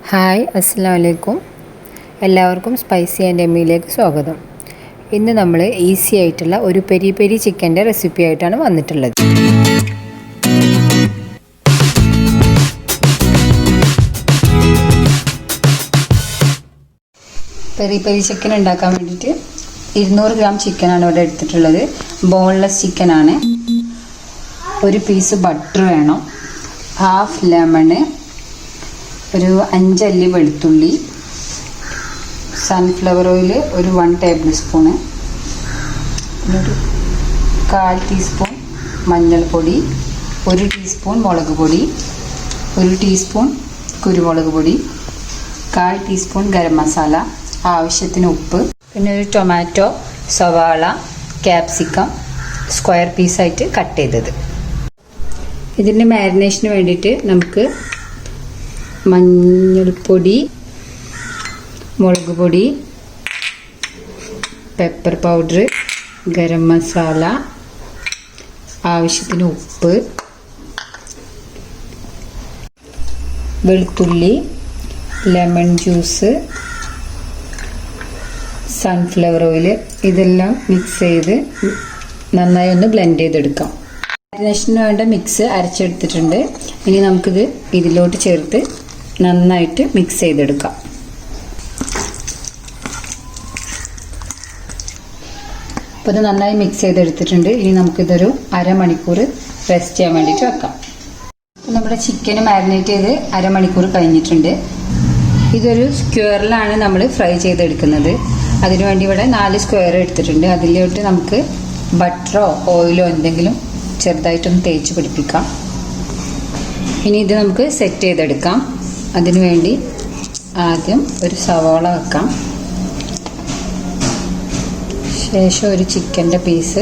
Hi അസ്സലാമു അലൈക്കും. എല്ലാവർക്കും സ്പൈസി ആൻഡ് എമ്മിയിലേക്ക് സ്വാഗതം. ഇന്ന് നമ്മൾ ഈസി ആയിട്ടുള്ള ഒരു പെരി പെരി ചിക്കൻ്റെ റെസിപ്പി ആയിട്ടാണ് വന്നിട്ടുള്ളത്. പെരി പെരി ചിക്കൻ ഉണ്ടാക്കാൻ വേണ്ടിയിട്ട് 200 ഗ്രാം ചിക്കനാണ് ഇവിടെ എടുത്തിട്ടുള്ളത്. ബോൺലെസ് ചിക്കനാണ്. ഒരു പീസ് ബട്ടർ വേണം, ഹാഫ് ലെമണ്, ഒരു 5 അല്ലി വെളുത്തുള്ളി, സൺഫ്ലവർ ഓയിൽ ഒരു 1 ടേബിൾ സ്പൂണ്, ഒരു 1/4 ടീസ്പൂൺ മഞ്ഞൾപ്പൊടി, 1 ടീസ്പൂൺ മുളക് പൊടി, 1 ടീസ്പൂൺ കുരുമുളക് പൊടി, 1/4 ടീസ്പൂൺ ഗരം മസാല, ആവശ്യത്തിന് ഉപ്പ്, പിന്നെ ഒരു ടൊമാറ്റോ, സവാള, ക്യാപ്സിക്കം സ്ക്വയർ പീസായിട്ട് കട്ട് ചെയ്തത്. ഇതിൻ്റെ മാരിനേഷന് വേണ്ടിയിട്ട് നമുക്ക് മഞ്ഞൾപ്പൊടി, മുളക് പൊടി, പെപ്പർ പൗഡർ, ഗരം മസാല, ആവശ്യത്തിന് ഉപ്പ്, വെളുത്തുള്ളി, ലെമൺ ജ്യൂസ്, സൺഫ്ലവർ ഓയിൽ, ഇതെല്ലാം മിക്സ് ചെയ്ത് നന്നായി ഒന്ന് ബ്ലെൻഡ് ചെയ്തെടുക്കാം. മാരിനേഷന് വേണ്ട മിക്സ് അരച്ചെടുത്തിട്ടുണ്ട്. ഇനി നമുക്കിത് ഇതിലോട്ട് ചേർത്ത് നന്നായിട്ട് മിക്സ് ചെയ്തെടുക്കാം. അപ്പോൾ ഇത് നന്നായി മിക്സ് ചെയ്തെടുത്തിട്ടുണ്ട്. ഇനി നമുക്കിതൊരു അരമണിക്കൂർ റെസ്റ്റ് ചെയ്യാൻ വേണ്ടിയിട്ട് വെക്കാം. അപ്പോൾ നമ്മുടെ ചിക്കൻ മാരിനേറ്റ് ചെയ്ത് അരമണിക്കൂർ കഴിഞ്ഞിട്ടുണ്ട്. ഇതൊരു സ്ക്വയറിലാണ് നമ്മൾ ഫ്രൈ ചെയ്തെടുക്കുന്നത്. അതിനുവേണ്ടി ഇവിടെ 4 സ്ക്വയർ എടുത്തിട്ടുണ്ട്. അതിലോട്ട് നമുക്ക് ബട്ടറോ ഓയിലോ എന്തെങ്കിലും ചെറുതായിട്ടൊന്ന് തേച്ച് പിടിപ്പിക്കാം. ഇനി ഇത് നമുക്ക് സെറ്റ് ചെയ്തെടുക്കാം. അതിനുവേണ്ടി ആദ്യം ഒരു സവാള വെക്കാം, ശേഷം ഒരു ചിക്കൻ്റെ പീസ്,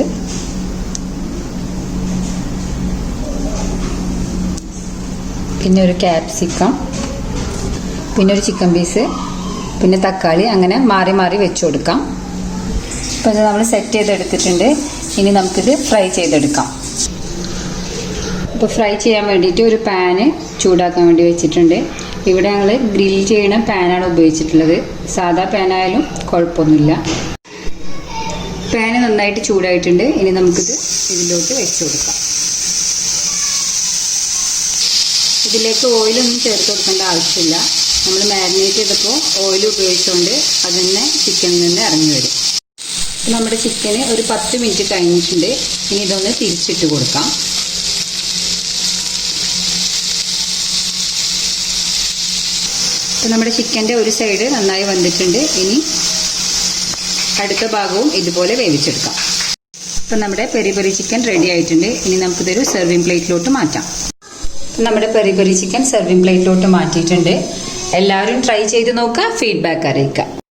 പിന്നെ ഒരു ക്യാപ്സിക്കം, പിന്നെ ഒരു ചിക്കൻ പീസ്, പിന്നെ തക്കാളി, അങ്ങനെ മാറി മാറി വെച്ച് കൊടുക്കാം. അപ്പോൾ ഇത് നമ്മൾ സെറ്റ് ചെയ്തെടുത്തിട്ടുണ്ട്. ഇനി നമുക്കിത് ഫ്രൈ ചെയ്തെടുക്കാം. ഇപ്പോൾ ഫ്രൈ ചെയ്യാൻ വേണ്ടിയിട്ട് ഒരു പാന് ചൂടാക്കാൻ വേണ്ടി വെച്ചിട്ടുണ്ട്. ഇവിടെ ഞങ്ങൾ ഗ്രിൽ ചെയ്യണ പാനാണ് ഉപയോഗിച്ചിട്ടുള്ളത്. സാധാ പാനായാലും കുഴപ്പമൊന്നുമില്ല. പാന് നന്നായിട്ട് ചൂടായിട്ടുണ്ട്. ഇനി നമുക്കിത് ഇതിലോട്ട് വെച്ച് കൊടുക്കാം. ഇതിലേക്ക് ഓയിലൊന്നും ചേർത്ത് കൊടുക്കേണ്ട ആവശ്യമില്ല. നമ്മൾ മാരിനേറ്റ് ചെയ്തപ്പോൾ ഓയിൽ ഉപയോഗിച്ചുകൊണ്ട് അത് തന്നെ ചിക്കനിൽ നിന്ന് ഇറങ്ങി വരും. നമ്മുടെ ചിക്കന് ഒരു 10 മിനിറ്റ് കഴിഞ്ഞിട്ടുണ്ട്. ഇനി ഇതൊന്ന് തിരിച്ചിട്ട് കൊടുക്കാം. അപ്പോൾ നമ്മുടെ ചിക്കൻ്റെ ഒരു സൈഡ് നന്നായി വന്നിട്ടുണ്ട്. ഇനി അടുത്ത ഭാഗവും ഇതുപോലെ വേവിച്ചെടുക്കാം. അപ്പോൾ നമ്മുടെ പെരി പെരി ചിക്കൻ റെഡി ആയിട്ടുണ്ട്. ഇനി നമുക്കിതൊരു സെർവിങ് പ്ലേറ്റിലോട്ട് മാറ്റാം. നമ്മുടെ പെരി പെരി ചിക്കൻ സെർവിങ് പ്ലേറ്റിലോട്ട് മാറ്റിയിട്ടുണ്ട്. എല്ലാവരും ട്രൈ ചെയ്ത് നോക്കുക, ഫീഡ്ബാക്ക് അറിയിക്കുക.